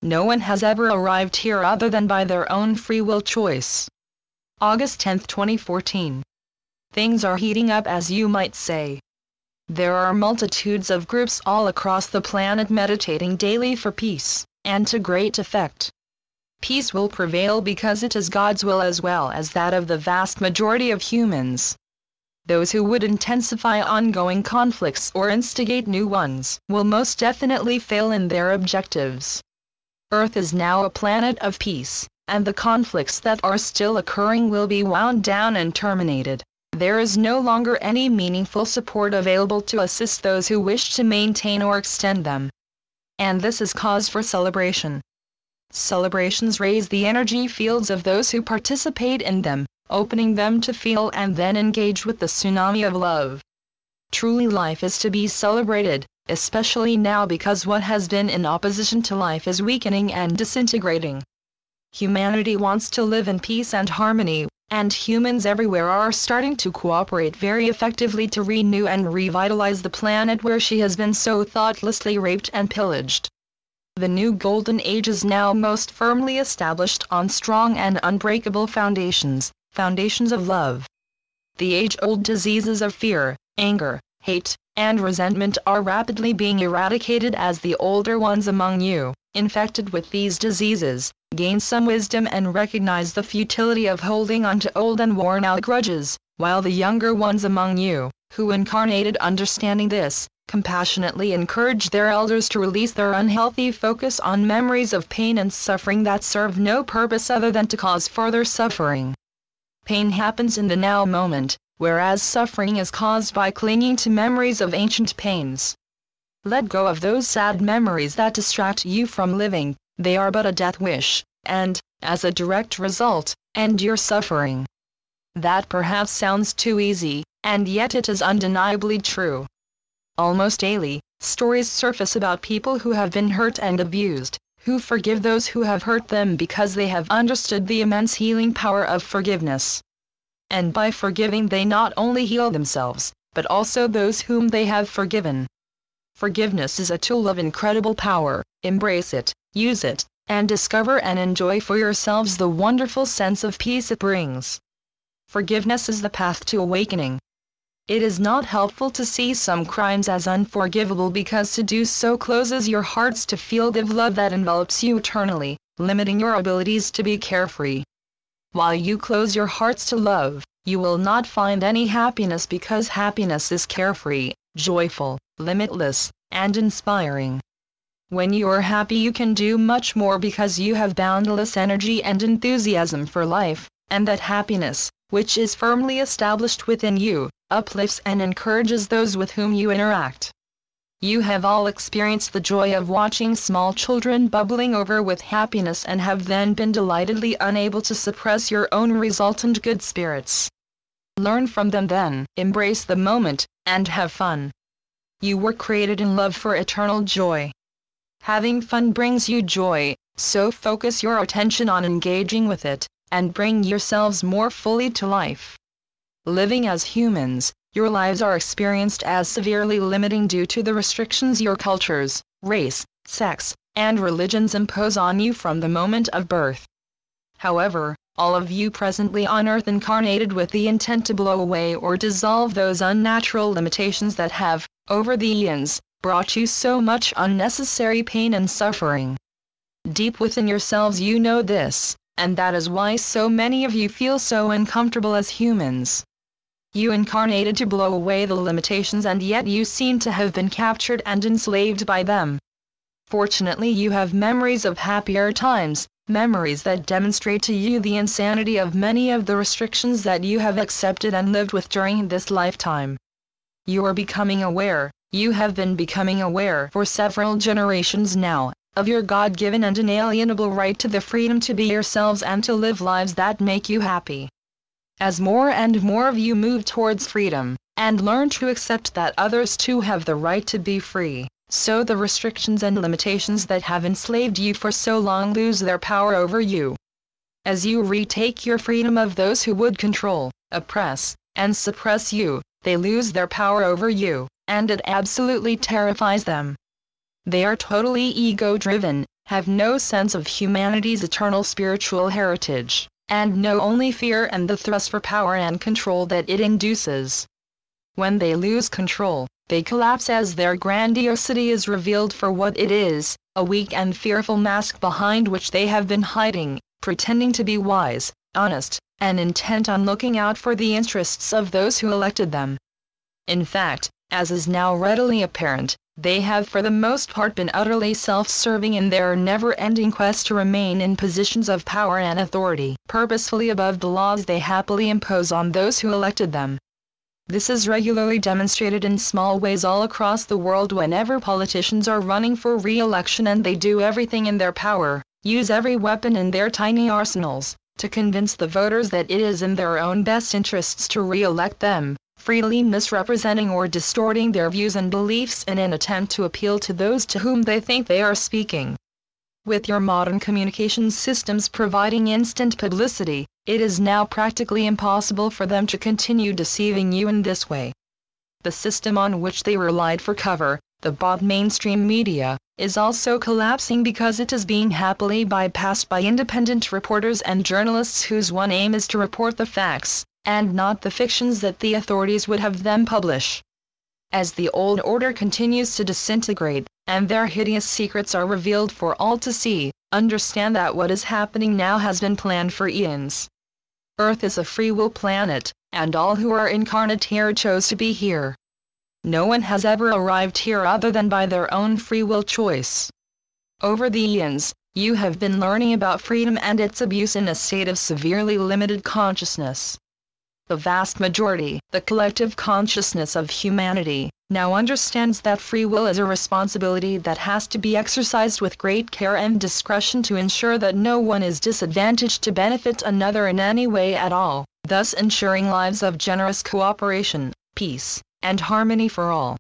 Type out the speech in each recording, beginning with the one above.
No one has ever arrived here other than by their own free will choice. August 10, 2014. Things are heating up, as you might say. There are multitudes of groups all across the planet meditating daily for peace, and to great effect. Peace will prevail because it is God's will as well as that of the vast majority of humans. Those who would intensify ongoing conflicts or instigate new ones will most definitely fail in their objectives. Earth is now a planet of peace, and the conflicts that are still occurring will be wound down and terminated. There is no longer any meaningful support available to assist those who wish to maintain or extend them. And this is cause for celebration. Celebrations raise the energy fields of those who participate in them, opening them to feel and then engage with the tsunami of love. Truly, life is to be celebrated, especially now because what has been in opposition to life is weakening and disintegrating. Humanity wants to live in peace and harmony, and humans everywhere are starting to cooperate very effectively to renew and revitalize the planet where she has been so thoughtlessly raped and pillaged. The new golden age is now most firmly established on strong and unbreakable foundations of love. The age-old diseases of fear, anger, hate, and resentment are rapidly being eradicated as the older ones among you, infected with these diseases, gain some wisdom and recognize the futility of holding on to old and worn-out grudges, while the younger ones among you, who incarnated understanding this, compassionately encourage their elders to release their unhealthy focus on memories of pain and suffering that serve no purpose other than to cause further suffering. Pain happens in the now moment, whereas suffering is caused by clinging to memories of ancient pains. Let go of those sad memories that distract you from living. They are but a death wish, and, as a direct result, end your suffering. That perhaps sounds too easy, and yet it is undeniably true. Almost daily, stories surface about people who have been hurt and abused, who forgive those who have hurt them because they have understood the immense healing power of forgiveness. And by forgiving they not only heal themselves, but also those whom they have forgiven. Forgiveness is a tool of incredible power. Embrace it, use it, and discover and enjoy for yourselves the wonderful sense of peace it brings. Forgiveness is the path to awakening. It is not helpful to see some crimes as unforgivable because to do so closes your hearts to field of love that envelops you eternally, limiting your abilities to be carefree. While you close your hearts to love, you will not find any happiness because happiness is carefree, joyful, limitless, and inspiring. When you are happy you can do much more because you have boundless energy and enthusiasm for life, and that happiness, which is firmly established within you, uplifts and encourages those with whom you interact. You have all experienced the joy of watching small children bubbling over with happiness and have then been delightedly unable to suppress your own resultant good spirits. Learn from them then, embrace the moment, and have fun. You were created in love for eternal joy. Having fun brings you joy, so focus your attention on engaging with it, and bring yourselves more fully to life. Living as humans, your lives are experienced as severely limiting due to the restrictions your cultures, race, sex, and religions impose on you from the moment of birth. However, all of you presently on earth incarnated with the intent to blow away or dissolve those unnatural limitations that have, over the eons, brought you so much unnecessary pain and suffering. Deep within yourselves you know this, and that is why so many of you feel so uncomfortable as humans. You incarnated to blow away the limitations and yet you seem to have been captured and enslaved by them. Fortunately you have memories of happier times, memories that demonstrate to you the insanity of many of the restrictions that you have accepted and lived with during this lifetime. You are becoming aware, you have been becoming aware for several generations now, of your God-given and inalienable right to the freedom to be yourselves and to live lives that make you happy. As more and more of you move towards freedom, and learn to accept that others too have the right to be free, so the restrictions and limitations that have enslaved you for so long lose their power over you. As you retake your freedom of those who would control, oppress, and suppress you, they lose their power over you, and it absolutely terrifies them. They are totally ego-driven, have no sense of humanity's eternal spiritual heritage, and know only fear and the thirst for power and control that it induces. When they lose control, they collapse as their grandiosity is revealed for what it is, a weak and fearful mask behind which they have been hiding, pretending to be wise, honest, and intent on looking out for the interests of those who elected them. In fact, as is now readily apparent, they have for the most part been utterly self-serving in their never-ending quest to remain in positions of power and authority, purposefully above the laws they happily impose on those who elected them. This is regularly demonstrated in small ways all across the world whenever politicians are running for re-election, and they do everything in their power, use every weapon in their tiny arsenals, to convince the voters that it is in their own best interests to re-elect them, freely misrepresenting or distorting their views and beliefs in an attempt to appeal to those to whom they think they are speaking. With your modern communications systems providing instant publicity, it is now practically impossible for them to continue deceiving you in this way. The system on which they relied for cover, the bought mainstream media, is also collapsing because it is being happily bypassed by independent reporters and journalists whose one aim is to report the facts, and not the fictions that the authorities would have them publish. As the old order continues to disintegrate, and their hideous secrets are revealed for all to see, understand that what is happening now has been planned for eons. Earth is a free will planet, and all who are incarnate here chose to be here. No one has ever arrived here other than by their own free will choice. Over the eons, you have been learning about freedom and its abuse in a state of severely limited consciousness. The vast majority, the collective consciousness of humanity, now understands that free will is a responsibility that has to be exercised with great care and discretion to ensure that no one is disadvantaged to benefit another in any way at all, thus ensuring lives of generous cooperation, peace, and harmony for all.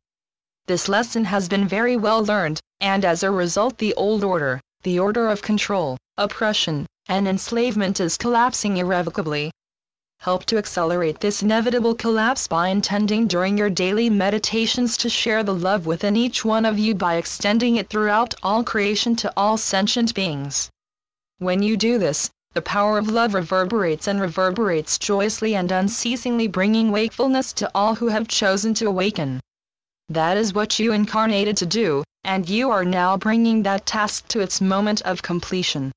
This lesson has been very well learned, and as a result the old order, the order of control, oppression, and enslavement is collapsing irrevocably. Help to accelerate this inevitable collapse by intending during your daily meditations to share the love within each one of you by extending it throughout all creation to all sentient beings. When you do this, the power of love reverberates and reverberates joyously and unceasingly, bringing wakefulness to all who have chosen to awaken. That is what you incarnated to do, and you are now bringing that task to its moment of completion.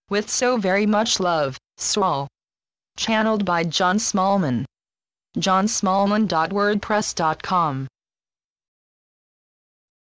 With so very much love, Saul. Channeled by John Smallman. johnsmallman.wordpress.com